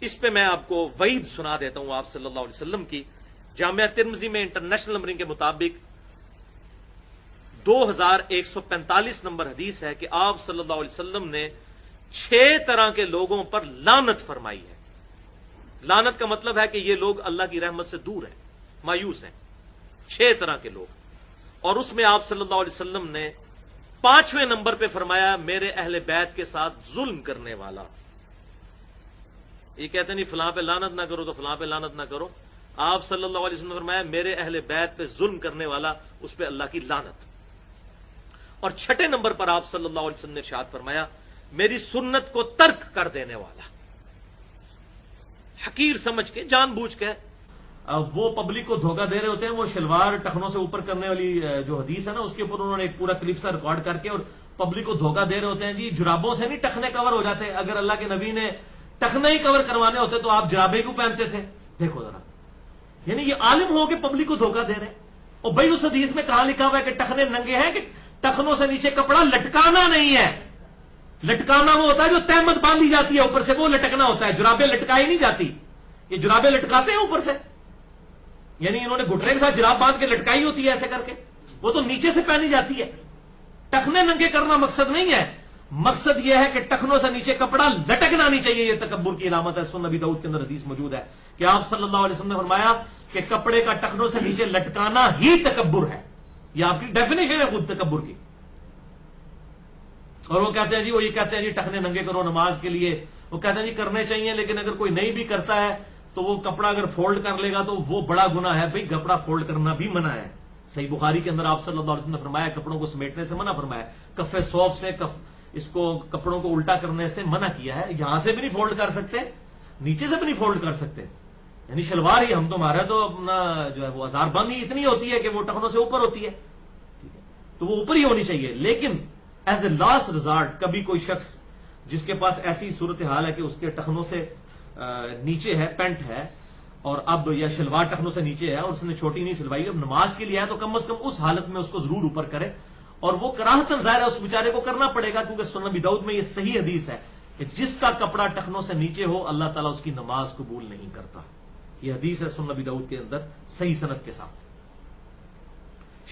اس پہ میں آپ کو وعید سنا دیتا ہوں آپ صلی اللہ علیہ وسلم کی. جامعہ ترمذی میں انٹرنیشنل نمبرنگ کے مطابق 2145 نمبر حدیث ہے کہ آپ صلی اللہ علیہ وسلم نے 6 طرح کے لوگوں پر لعنت فرمائی ہے. لعنت کا مطلب ہے کہ یہ لوگ اللہ کی رحمت سے دور ہیں, مایوس ہیں. 6 طرح کے لوگ. اور اس میں آپ صلی اللہ علیہ وسلم نے 5ویں نمبر پہ فرمایا میرے اہل بیت کے ساتھ ظلم کرنے والا. یہ کہتے نہیں فلاں پہ لعنت نہ کرو تو فلاں پہ لعنت نہ کرو. آپ صلی اللہ علیہ وسلم نے فرمایا میرے اہل بیت پہ ظلم کرنے والا, اس پہ اللہ کی لعنت. اور 6 نمبر پر آپ صلی اللہ علیہ وسلم نے ارشاد فرمایا میری سنت کو ترک کر دینے والا. حقیر سمجھ کے, جان بوجھ کے وہ پبلک کو دھوکہ دے رہے ہوتے ہیں. وہ شلوار ٹخنوں سے اوپر کرنے والی جو حدیث ہے نا, اس کے اوپر انہوں نے ایک پورا کلپ سا ریکارڈ کر کے اور پبلک کو دھوکہ دے رہے ہوتے ہیں. جی جرابوں سے نہیں ٹخنے کور ہو جاتے. اگر اللہ کے نبی نے ٹخنے ہی کور کروانے ہوتے تو آپ جرابے کیوں پہنتے تھے؟ دیکھو ذرا, یعنی یہ عالم ہو کے پبلک کو دھوکہ دے رہے ہیں. اور بھائی اس حدیث میں کہاں لکھا ہوا ہے کہ ٹخنے ننگے ہیں؟ کہ ٹخنوں سے نیچے کپڑا لٹکانا نہیں ہے. لٹکانا وہ ہوتا ہے جو تہمت باندھی جاتی ہے اوپر سے, وہ لٹکنا ہوتا ہے. جرابیں لٹکائی نہیں جاتی. یہ جرابیں لٹکاتے ہیں اوپر سے, یعنی انہوں نے گھٹنے کے ساتھ جراب باندھ کے لٹکائی ہوتی ہے ایسے کر کے, وہ تو نیچے سے پہنی جاتی ہے. ٹخنے ننگے کرنا مقصد نہیں ہے. مقصد یہ ہے کہ ٹخنوں سے نیچے کپڑا لٹکنا نہیں چاہیے. یہ تکبر کی علامت ہے. سنن نبی داؤد کے اندر حدیث موجود ہے کہ آپ صلی اللہ علیہ وسلم نے فرمایا کہ کپڑے کا ٹخنوں سے نیچے لٹکانا ہی تکبر ہے. یہ آپ کی ڈیفینیشن ہے خود تکبر کی. اور وہ کہتے ہیں جی, وہ یہ کہتے ہیں جی ٹخنے ننگے کرو نماز کے لیے. وہ کہتے ہیں جی کرنے چاہیے, لیکن اگر کوئی نہیں بھی کرتا ہے تو وہ کپڑا اگر فولڈ کر لے گا تو وہ بڑا گناہ ہے. بھئی کپڑا فولڈ کرنا بھی منع ہے. صحیح بخاری کے اندر آپ صلی اللہ علیہ وسلم نے فرمایا کپڑوں کو سمیٹنے سے منع فرمایا. کف صوف سے اس کو کپڑوں کو الٹا کرنے سے منع کیا ہے. یہاں سے بھی نہیں فولڈ کر سکتے, نیچے سے بھی نہیں فولڈ کر سکتے. یعنی شلوار ہی, ہم تو ہمارا تو اپنا جو ہے وہ ہزار بند ہی اتنی ہوتی ہے کہ وہ ٹخنوں سے اوپر ہوتی ہے, تو وہ اوپر ہی ہونی چاہیے. لیکن ایز اے لاسٹ ریزارٹ کبھی کوئی شخص جس کے پاس ایسی صورتحال ہے کہ اس کے ٹخنوں سے نیچے ہے, پینٹ ہے, اور اب یا شلوار ٹخنوں سے نیچے ہے اور اس نے چھوٹی نہیں سلوائی, اب نماز کے لیے ہے تو کم از کم اس حالت میں اس کو ضرور اوپر کرے. اور وہ کراہتن ظاہر ہے اس بیچارے کو کرنا پڑے گا, کیونکہ سنن نبی داؤد میں یہ صحیح حدیث ہے کہ جس کا کپڑا ٹخنوں سے نیچے ہو اللہ تعالیٰ اس کی نماز قبول نہیں کرتا. یہ حدیث ہے سنن نبی داؤد کے اندر صحیح سند کے ساتھ.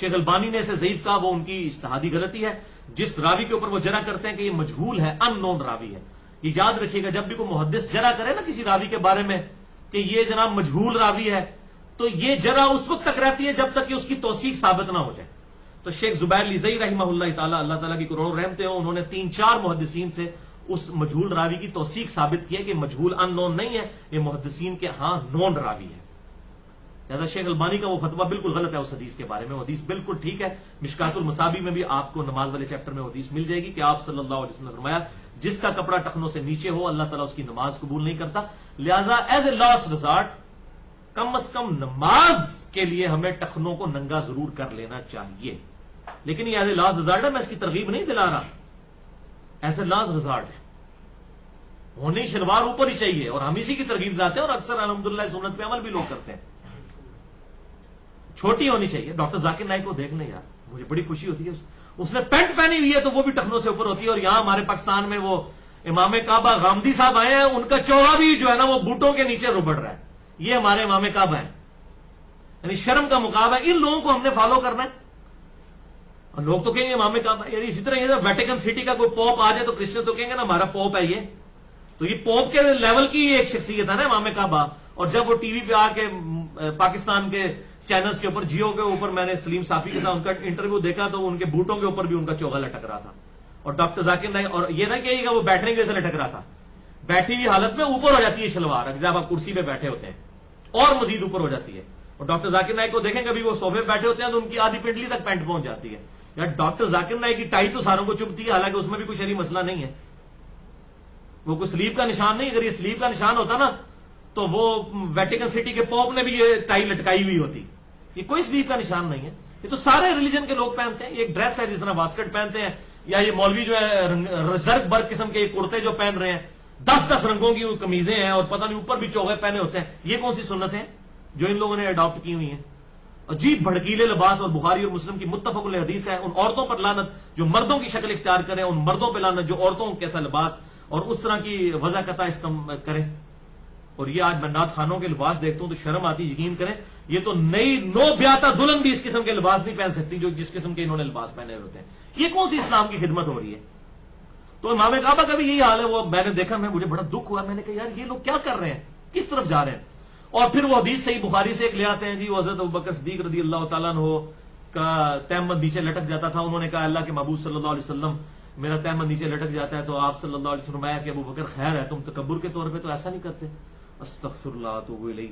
شیخ البانی نے اسے ضعیف کہا, وہ ان کی اجتہادی غلطی ہے. جس راوی کے اوپر وہ جرح کرتے ہیں کہ یہ مجہول ہے, ان نون راوی ہے. یہ یاد رکھیے گا, جب بھی کوئی محدث جرح کرے نا کسی راوی کے بارے میں کہ یہ جناب مجہول راوی ہے, تو یہ جرح اس وقت تک رہتی ہے جب تک کہ اس کی توثیق ثابت نہ ہو جائے. تو شیخ زبیر لیزئی رحمہ اللہ تعالیٰ, اللہ تعالیٰ کی کروڑوں رحمتیں ہوں, انہوں نے 3-4 محدثین سے اس مجہول راوی کی توثیق ثابت کی ہے کہ مجہول ان نون نہیں ہے, یہ محدثین کے ہاں نون راوی ہے. لہذا شیخ البانی کا وہ فتویٰ بالکل غلط ہے اس حدیث کے بارے میں. وہ حدیث بالکل ٹھیک ہے. مشکات المصابیح میں بھی آپ کو نماز والے چیپٹر میں حدیث مل جائے گی کہ آپ صلی اللہ علیہ وسلم نے فرمایا جس کا کپڑا ٹخنوں سے نیچے ہو اللہ تعالیٰ اس کی نماز قبول نہیں کرتا. لہذا ایز اے لاسٹ ریزارٹ کم از کم نماز کے لیے ہمیں ٹخنوں کو ننگا ضرور کر لینا چاہیے. لیکن یہ ایز اے لاسٹ ریزارٹ ہے, میں اس کی ترغیب نہیں دلا رہا. ایز اے لاسٹ ریزارٹ ہے, ہونی شلوار اوپر ہی چاہیے, اور ہم اسی کی ترغیب دلاتے ہیں, اور اکثر الحمدللہ سنت پہ عمل بھی لوگ کرتے ہیں. چھوٹی ہونی چاہیے. ڈاکٹر ذاکر نائک کو دیکھ لیں یار, مجھے بڑی خوشی ہوتی ہے. اس نے پینٹ پہنی ہوئی ہے تو وہ بھی ٹخنوں سے اوپر ہوتی ہے. اور یہاں ہمارے پاکستان میں وہ امام کعبہ غامدی صاحب آئے ہیں, ان کا چوغا بھی جو ہے نا وہ بوٹوں کے نیچے ربڑ رہا ہے. یہ ہمارے امام کعبہ ہیں. یعنی شرم کا مقام ہے. ان لوگوں کو ہم نے فالو کرنا ہے. اور لوگ تو کہیں گے امام کعبہ, یعنی اسی طرح یہ ویٹیکن سٹی کا کوئی پوپ آ جائے تو کرسچن تو کہیں گے نا ہمارا پوپ ہے یہ. تو یہ پوپ کے لیول کی ایک شخصیت ہے نا امام کعبہ. اور جب وہ ٹی وی پہ آ کے پاکستان کے چینلز کے اوپر, جیو کے اوپر, میں نے سلیم صافی کے ساتھ ان کا انٹرویو دیکھا تو ان کے بوٹوں کے اوپر بھی ان کا چوغا لٹک رہا تھا. اور ڈاکٹر ذاکر نائک, اور یہ نہ کہیے گا وہ بیٹھنے کی وجہ سے لٹک رہا تھا, بیٹھی ہوئی حالت میں اوپر ہو جاتی ہے شلوار جب آپ کرسی پہ بیٹھے ہوتے ہیں, اور مزید اوپر ہو جاتی ہے. اور ڈاکٹر ذاکر نائک کو دیکھیں کبھی وہ صوفے پہ بیٹھے ہوتے ہیں تو ان کی آدھی پنڈلی تک پینٹ پہنچ جاتی ہے. یار ڈاکٹر ذاکر نائک کی ٹائی تو ساروں کو چبھتی ہے, حالانکہ اس میں بھی کوئی شرعی مسئلہ نہیں ہے. وہ کوئی سلیپ کا نشان نہیں. اگر یہ سلیپ کا نشان ہوتا نا تو وہ ویٹیکن سٹی کے پوپ نے بھی یہ ٹائی لٹکائی ہوئی ہوتی. یہ کوئی سلیپ کا نشان نہیں ہے. یہ تو سارے ریلیجن کے لوگ پہنتے ہیں. یہ ایک ڈریس ہے جس طرح واسکٹ پہنتے ہیں, یا یہ مولوی جو ہے زرق برق قسم کے کرتے جو پہن رہے ہیں, 10 رنگوں کی قمیضیں ہیں اور پتہ نہیں اوپر بھی چوغے پہنے ہوتے ہیں. یہ کون سی سنت ہیں جو ان لوگوں نے اڈاپٹ کی ہوئی ہیں؟ عجیب بھڑکیلے لباس. اور بخاری اور مسلم کی متفق علیہ حدیث ہے, ان عورتوں پر لعنت جو مردوں کی شکل اختیار کریں, ان مردوں پہ لعنت جو عورتوں کیسا لباس اور اس طرح کی وضع قطع کریں. اور یہ آج میں نعت خانوں کے لباس دیکھتا ہوں تو شرم آتی، یقین کریں یہ تو نئی نو بیاتا دلہن بھی اس قسم کے لباس نہیں پہن سکتی جو جس قسم کے انہوں نے لباس پہنے ہوتے ہیں. یہ کون سی اسلام کی خدمت ہو رہی ہے؟ تو امام کعبہ کا بھی یہی حال ہے. وہ میں نے دیکھا، مجھے بڑا دکھ ہوا، میں نے کہا یار یہ لوگ کیا کر رہے ہیں، کس طرف جا رہے ہیں. اور پھر وہ حدیث صحیح بخاری سے ایک لے آتے ہیں جی، وہ حضرت ابوبکر صدیق رضی اللہ تعالیٰ عنہ کا تیمم نیچے لٹک جاتا تھا. انہوں نے کہا اللہ کے محبوب صلی اللہ علیہ وسلم میرا تیمم نیچے لٹک جاتا ہے، تو آپ صلی اللہ علیہ وسلم فرمایا کہ ابوبکر خیر ہے، تم تکبر کے طور پہ تو ایسا نہیں کرتے. استغفر اللہ واتوب الیہ.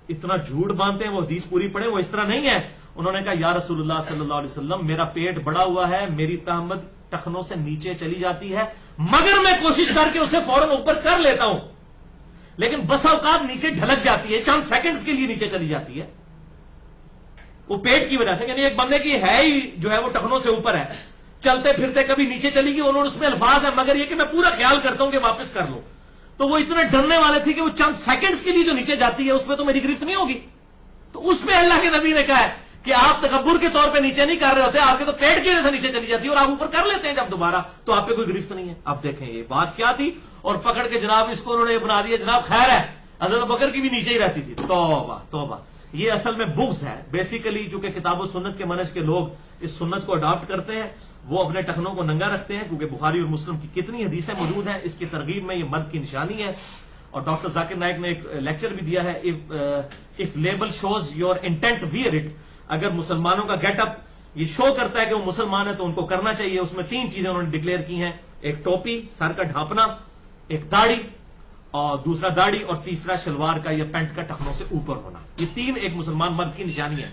اتنا جھوٹ باندھتے ہیں. وہ حدیث پوری پڑھیں، وہ اس طرح نہیں ہے. انہوں نے کہا یا رسول اللہ صلی اللہ علیہ وسلم میرا پیٹ بڑا ہوا ہے، میری تہمت ٹخنوں سے نیچے چلی جاتی ہے، مگر میں کوشش کر کے اسے فوراً اوپر کر لیتا ہوں، لیکن بسا اوقات نیچے ڈھلک جاتی ہے، چند سیکنڈز کے لیے نیچے چلی جاتی ہے وہ پیٹ کی وجہ سے. یعنی ایک بندے کی ہے ہی جو ہے وہ ٹخنوں سے اوپر ہے، چلتے پھرتے کبھی نیچے چلی گئی. انہوں نے اس میں الفاظ ہے مگر یہ کہ میں پورا خیال کرتا ہوں کہ واپس کر لوں. تو وہ اتنے ڈرنے والے تھے کہ وہ چند سیکنڈز کے لیے جو نیچے جاتی ہے اس پہ تو میری گرفت نہیں ہوگی. تو اس پہ اللہ کے نبی نے کہا ہے کہ آپ تکبر کے طور پہ نیچے نہیں کر رہے ہوتے، آپ کے تو پیٹ کی وجہ سے نیچے چلی جاتی ہے اور آپ اوپر کر لیتے ہیں جب دوبارہ، تو آپ پہ کوئی گرفت نہیں ہے. آپ دیکھیں یہ بات کیا تھی. اور پکڑ کے جناب اس کو انہوں نے بنا دیا جناب خیر ہے، حضرت بکر کی بھی نیچے ہی رہتی تھی. توبہ توبہ. یہ اصل میں بغض ہے بیسیکلی. چونکہ کتاب و سنت کے منہج کے لوگ اس سنت کو اڈاپٹ کرتے ہیں، وہ اپنے ٹخنوں کو ننگا رکھتے ہیں، کیونکہ بخاری اور مسلم کی کتنی حدیثیں موجود ہیں اس کی ترغیب میں. یہ مرد کی نشانی ہے. اور ڈاکٹر ذاکر نائک نے ایک لیکچر بھی دیا ہے، if label shows your intent wear it. اگر مسلمانوں کا گیٹ اپ یہ شو کرتا ہے کہ وہ مسلمان ہے تو ان کو کرنا چاہیے. اس میں 3 چیزیں انہوں نے ڈکلیئر کی ہیں، ایک ٹوپی، سر کا ڈھانپنا، ایک داڑھی، اور دوسرا داڑھی، اور تیسرا شلوار کا یا پینٹ کا ٹخنوں سے اوپر ہونا. یہ 3 ایک مسلمان مرد کی نشانی ہے.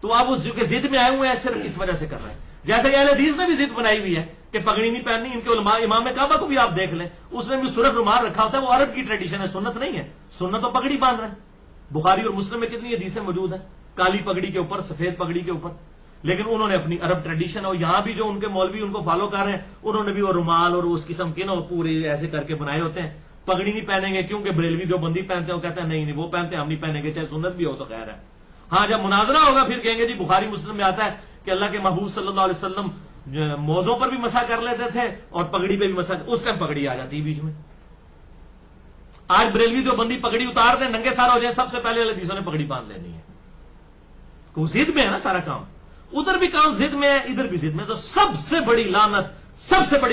تو آپ اس ضد میں آئے ہوئے ہیں، صرف اس وجہ سے کر رہے ہیں. جیسے کہ اہل حدیث نے بھی ضد بنائی ہوئی ہے کہ پگڑی نہیں پہننی. ان کے علماء امام کعبہ کو بھی آپ دیکھ لیں، اس نے بھی سرخ رومال رکھا ہوتا ہے. وہ عرب کی ٹریڈیشن ہے، سنت نہیں ہے. سنت تو پگڑی باندھ رہے ہیں. بخاری اور مسلم میں کتنی حدیثیں موجود ہیں کالی پگڑی کے اوپر، سفید پگڑی کے اوپر. لیکن انہوں نے اپنی عرب ٹریڈیشن، اور یہاں بھی جو ان کے مولوی ان کو فالو کر رہے ہیں انہوں نے بھی وہ رومال اور اس قسم کے نا پورے ایسے کر کے بنائے ہوتے ہیں. پگڑی نہیں پہنیں گے کیونکہ بریلوی جو بندی پہنتے ہیں وہ کہتے ہیں نہیں وہ پہنتے ہیں، ہم نہیں پہنیں گے چاہے سنت بھی ہو تو خیر ہے. ہاں جب مناظرہ ہوگا پھر کہیں گے جی بخاری مسلم میں آتا ہے کہ اللہ کے محبوب صلی اللہ علیہ وسلم موزوں پر بھی مسح کر لیتے تھے اور پگڑی پہ بھی مسح. اس ٹائم پگڑی آ جاتی ہے بیچ میں. آج بریلوی جو بندی پگڑی اتار دیں، ننگے سارا ہو جائے، سب سے پہلے حدیثوں نے پگڑی باندھ لینی ہے. وہ ضد میں ہے نا سارا کام. ادھر بھی کام ضد میں ہے، ادھر بھی ضد میں. تو سب سے بڑی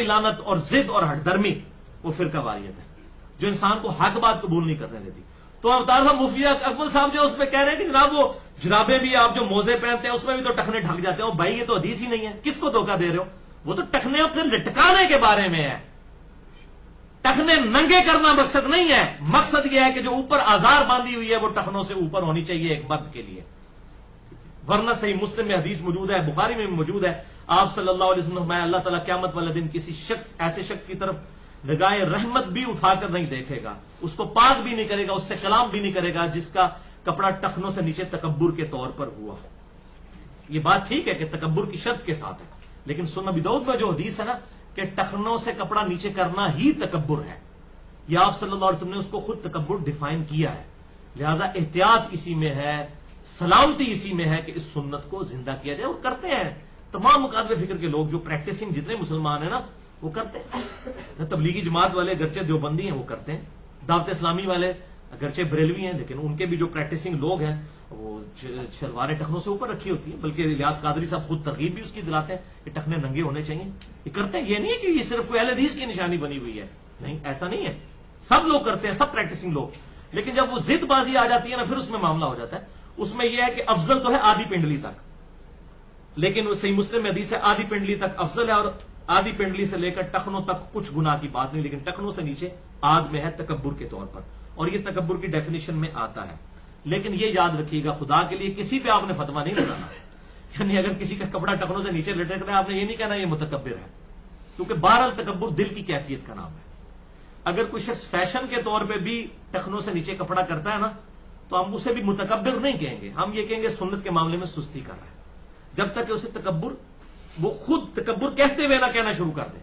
لعنت اور ضد اور ہٹ درمی وہ فرقہ واریت ہے جو انسان کو حق بات قبول نہیں کرنے دیتی. تو اوتار صاحب مفتی اکمل صاحب جو اس پہ کہہ رہے ہیں کہ جناب وہ جرابیں بھی آپ جو موزے پہنتے ہیں اس میں بھی تو ٹخنے ڈھک جاتے ہیں. بھائی یہ تو حدیث ہی نہیں ہے، کس کو دھوکہ دے رہے ہو؟ وہ تو ٹخنے اپنے لٹکانے کے بارے میں ہے. ٹخنے ننگے کرنا مقصد نہیں ہے. مقصد یہ ہے کہ جو اوپر آزار باندھی ہوئی ہے وہ ٹخنوں سے اوپر ہونی چاہیے ایک مرد کے لیے. ورنہ صحیح مسلم میں حدیث موجود ہے، بخاری میں بھی موجود ہے. آپ صلی اللہ علیہ وسلم اللہ تعالیٰ قیامت والے دن کسی ایسے شخص کی طرف نگاہ رحمت بھی اٹھا کر نہیں دیکھے گا، اس کو پاک بھی نہیں کرے گا، اس سے کلام بھی نہیں کرے گا جس کا کپڑا ٹخنوں سے نیچے تکبر کے طور پر ہوا. یہ بات ٹھیک ہے کہ تکبر کی شرط کے ساتھ ہے، لیکن سنن ابی داؤد میں جو حدیث ہے نا کہ ٹخنوں سے کپڑا نیچے کرنا ہی تکبر ہے، یہ آپ صلی اللہ علیہ وسلم نے اس کو خود تکبر ڈیفائن کیا ہے. لہذا احتیاط اسی میں ہے، سلامتی اسی میں ہے کہ اس سنت کو زندہ کیا جائے. اور کرتے ہیں تمام مقاطب فکر کے لوگ جو پریکٹسنگ جتنے مسلمان ہیں نا وہ کرتے ہیں. تبلیغی جماعت والے اگرچہ دیوبندی ہیں وہ کرتے ہیں، دعوت اسلامی والے اگرچہ بریلوی ہیں لیکن ان کے بھی جو پریکٹسنگ لوگ ہیں وہ شلواریں ٹخنوں سے اوپر رکھی ہوتی ہیں. بلکہ الیاس قادری صاحب خود ترغیب بھی اس کی دلاتے ہیں کہ ٹخنے ننگے ہونے چاہیے. یہ کرتے ہیں. یہ نہیں ہے کہ یہ صرف کوئی اہل حدیث کی نشانی بنی ہوئی ہے، نہیں ایسا نہیں ہے. سب لوگ کرتے ہیں، سب پریکٹسنگ لوگ. لیکن جب وہ ضد بازی آ جاتی ہے نا پھر اس میں معاملہ ہو جاتا ہے. اس میں یہ ہے کہ افضل تو ہے آدھی پنڈلی تک، لیکن وہ صحیح مسلم میں حدیث ہے آدھی پنڈلی تک افضل ہے، اور آدھی پنڈلی سے لے کر ٹخنوں تک کچھ گناہ کی بات نہیں، لیکن ٹخنوں سے نیچے آدھ میں ہے تکبر کے طور پر، اور یہ تکبر کی ڈیفینیشن میں آتا ہے. لیکن یہ یاد رکھیے گا خدا کے لیے کسی پہ آپ نے فتویٰ نہیں لگانا. یعنی اگر کسی کا کپڑا ٹخنوں سے نیچے لٹک رہا ہے آپ نے یہ نہیں کہنا یہ متکبر ہے، کیونکہ بہرحال تکبر دل کی کیفیت کا نام ہے. اگر کوئی شخص فیشن کے طور پہ بھی ٹخنوں سے نیچے کپڑا کرتا ہے نا تو ہم اسے بھی متکبر نہیں کہیں گے، ہم یہ کہیں گے سنت کے معاملے میں سستی کر رہا ہے، جب تک کہ اسے تکبر وہ خود تکبر کہتے ہوئے نہ کہنا شروع کر دے.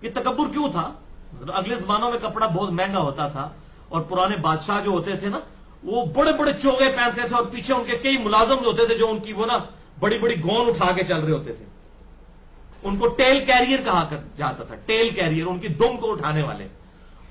یہ تکبر کیوں تھا؟ اگلے زمانوں میں کپڑا بہت مہنگا ہوتا تھا اور پرانے بادشاہ جو ہوتے تھے نا وہ بڑے بڑے چوغے پہنتے تھے اور پیچھے ان کے کئی ملازم ہوتے تھے جو ان کی وہ نا بڑی بڑی گون اٹھا کے چل رہے ہوتے تھے. ان کو ٹیل کیریئر کہا جاتا تھا، ٹیل کیریئر، ان کی دم کو اٹھانے والے.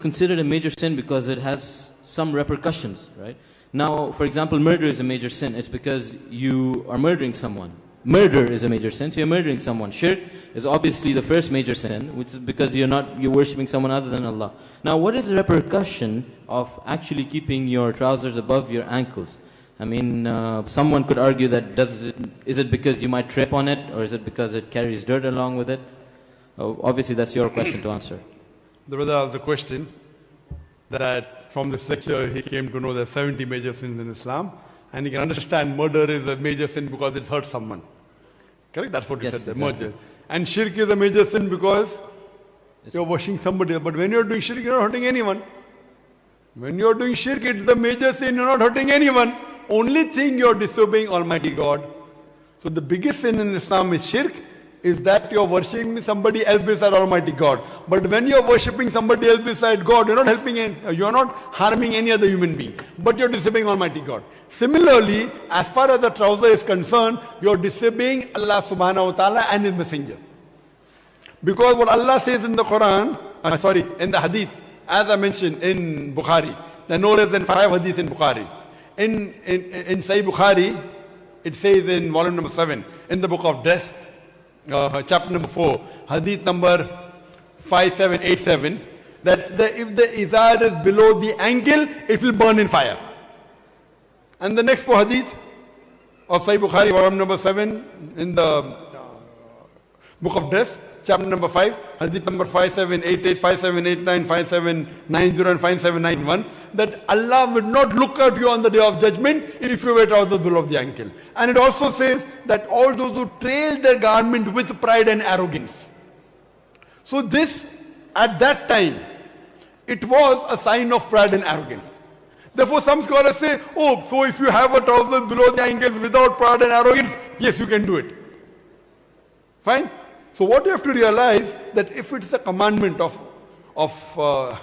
considered a major sin because it has some repercussions, right? Now, for example, murder is a major sin. It's because you are murdering someone. Murder is a major sin, so you're murdering someone. Shirk is obviously the first major sin, which is because you're worshipping someone other than Allah. Now, what is the repercussion of actually keeping your trousers above your ankles? I mean, someone could argue that is it because you might trip on it, or is it because it carries dirt along with it? Obviously, that's your question to answer. The brother asked the question that from this lecture he came to know there are 70 major sins in Islam, and he can understand murder is a major sin because it hurts someone. Correct? That's what he said, exactly. Murder. And shirk is a major sin because you're washing somebody else. But when you're doing shirk, you're not hurting anyone. When you're doing shirk, it's the major sin, you're not hurting anyone. Only thing you're disobeying Almighty God. So the biggest sin in Islam is shirk, is that you're worshipping somebody else beside Almighty God. But when you're worshipping somebody else beside God, you're not you're not harming any other human being, but you're disobeying Almighty God. Similarly, as far as the trouser is concerned, you're disobeying Allah subhanahu wa ta'ala and His Messenger. Because what Allah says in the Quran, in the Hadith, as I mentioned in Bukhari, there are no less than 5 hadiths in Bukhari. In Sahih Bukhari, it says in volume number 7, in the book of death, chapter number 4, hadith number 5787, that if the izar is below the ankle, it will burn in fire. And the next 4 hadith of Sahih Bukhari, volume number 7, in the book of death, chapter number 5, hadith number 5788, 5789, 5790 and 5791, that Allah will not look at you on the day of judgment if you wear trousers below the ankle. And it also says that all those who trail their garment with pride and arrogance. So this, at that time, it was a sign of pride and arrogance. Therefore some scholars say, oh, so if you have a trousers below the ankle without pride and arrogance, yes, you can do it. Fine? So what you have to realize, that if it's a commandment of Muhammad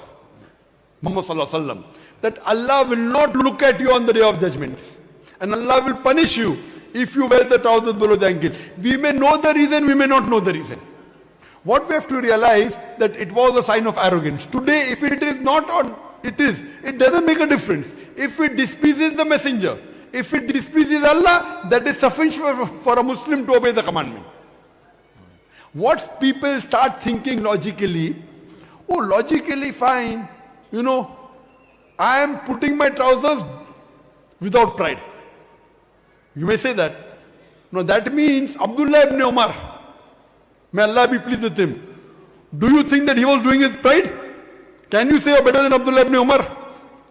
Sallallahu Alaihi Wasallam, that Allah will not look at you on the day of judgment, and Allah will punish you if you wear the trousers below the ankle. We may know the reason, we may not know the reason. What we have to realize, that it was a sign of arrogance. Today, if it is not on, it doesn't make a difference. If it displeases the messenger, if it displeases Allah, that is sufficient for a Muslim to obey the commandment. What people start thinking logically, oh, logically fine, I am putting my trousers without pride. You may say that. No, that means Abdullah ibn Umar, may Allah be pleased with him. Do you think that he was doing his pride? Can you say you're better than Abdullah ibn Umar?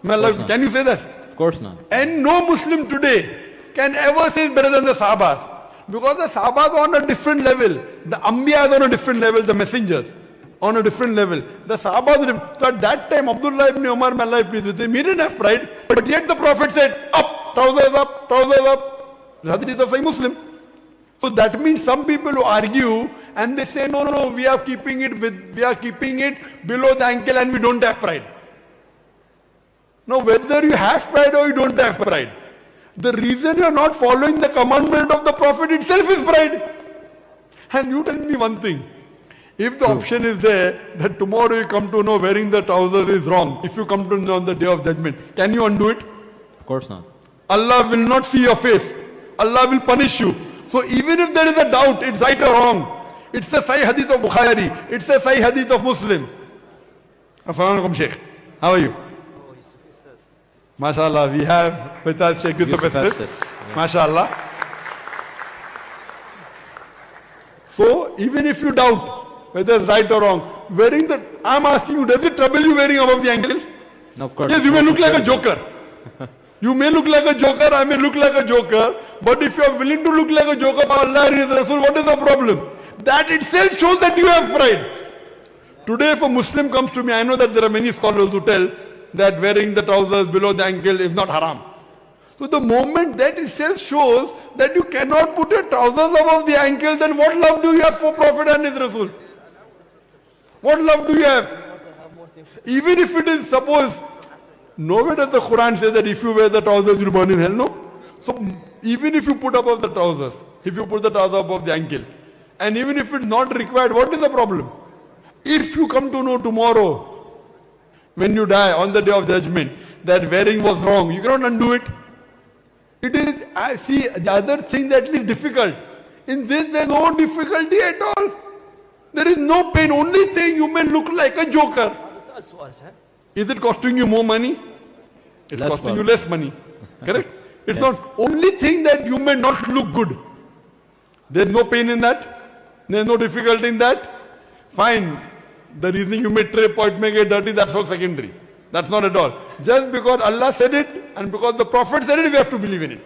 May Allah, can you say that? Of course not. And no Muslim today can ever say he's better than the Sahabas. Because the Sahabas are on a different level. The Anbiya is on a different level, the messengers on a different level. The Sahabas are different. So at that time, Abdullah ibn Umar, may Allah be pleased with him, he didn't have pride. But yet the Prophet said, up, trousers up, trousers up. The hadith of Sahih Muslim. So that means some people who argue and they say, no, we are keeping it below the ankle and we don't have pride. Now whether you have pride or you don't have pride, the reason you are not following the commandment of the Prophet itself is pride. And you tell me one thing, if the option is there that tomorrow you come to know wearing the trousers is wrong, if you come to know on the day of judgment, can you undo it? Of course not. Allah will not see your face. Allah will punish you. So even if there is a doubt, it's right or wrong. It's a Sahih Hadith of Bukhari. It's a Sahih Hadith of Muslim. Assalamu alaikum, Sheikh. How are you? MashaAllah, we have with us Sheikh Yusuf Estes. MashaAllah. So even if you doubt whether it's right or wrong, wearing the, I'm asking you, does it trouble you wearing above the ankle? No, of course. Yes, you may look like a joker. You may look like a joker, I may look like a joker, but if you are willing to look like a joker for Allah and His Rasul, what is the problem? That itself shows that you have pride. Today if a Muslim comes to me, I know that there are many scholars who tell that wearing the trousers below the ankle is not haram. So the moment that itself shows that you cannot put your trousers above the ankle, then what love do you have for Prophet and His Rasul? What love do you have? Even if it is, suppose, nowhere does the Quran say that if you wear the trousers you will burn in hell, no? So even if you put above the trousers, if you put the trousers above the ankle, and even if it's not required, what is the problem? If you come to know tomorrow, when you die on the day of judgment, that wearing was wrong, you cannot undo it. It is, I see, the other thing that is difficult. In this, there is no difficulty at all. There is no pain. Only thing, you may look like a joker. Is it costing you more money? It's Less costing money. you less money. Correct? It's not. Only thing that you may not look good. There's no pain in that. There's no difficulty in that. Fine. The reason you may trip or it may get dirty, that's all secondary. That's not at all. Just because Allah said it and because the Prophet said it, we have to believe in it.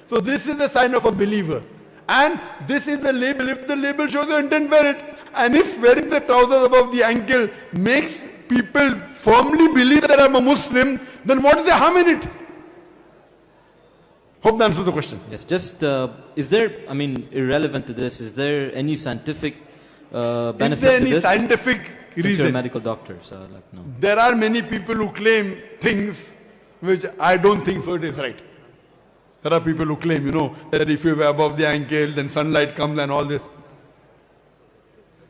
So this is the sign of a believer. And this is the label. If the label shows your intent, wear it. And if wearing the trousers above the ankle makes people firmly believe that I'm a Muslim, then what is the harm in it? Hope that answers the question. Yes, just, is there, I mean, irrelevant to this, is there any scientific benefit Is there to any this? scientific Since you're a reason? medical doctor, so like, no. There are many people who claim things which I don't think so it is right. There are people who claim, you know, that if you were above the ankle, then sunlight comes and all this.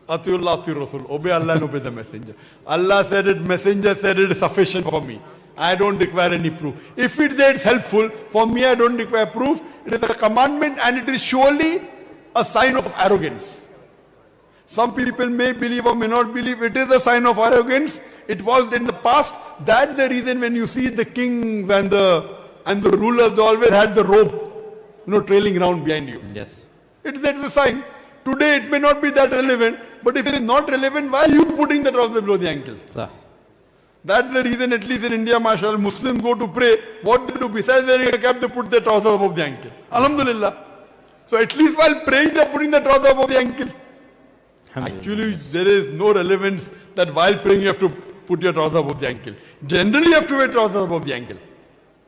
Atiullah, Ati Rasul. Obey Allah and obey the messenger. Allah said it, messenger said it is sufficient for me. I don't require any proof. If it is helpful, for me I don't require proof. It is a commandment and it is surely a sign of arrogance. Some people may believe or may not believe. It is a sign of arrogance. It was in the past. That's the reason when you see the kings and the rulers, they always had the rope, you know, trailing around behind you. Yes. That is a sign. Today it may not be that relevant, but if it is not relevant, why are you putting the trousers below the ankle? Sah. That's the reason, at least in India, mashallah, Muslims go to pray. What they do, besides wearing a cap, they put their trousers above the ankle. Alhamdulillah. So at least while praying, they are putting the trousers above the ankle. Actually, there is no relevance that while praying you have to put your trousers above the ankle. Generally, you have to wear trousers above the ankle.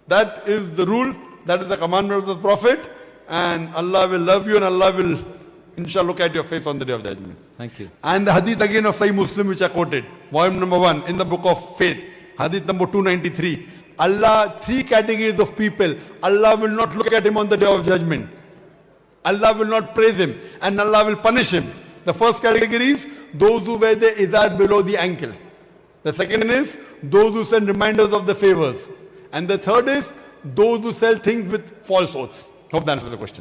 That is the rule. That is the commandment of the Prophet. And Allah will love you and Allah will, inshallah, look at your face on the day of judgment. Thank you. And the hadith again of Sahih Muslim, which I quoted, volume number 1 in the book of faith, hadith number 293. Allah, 3 categories of people. Allah will not look at him on the day of judgment. Allah will not praise him and Allah will punish him. The first category is those who wear the izar below the ankle. The second is those who send reminders of the favors. And the third is those who sell things with false oaths. Hope that answers the question.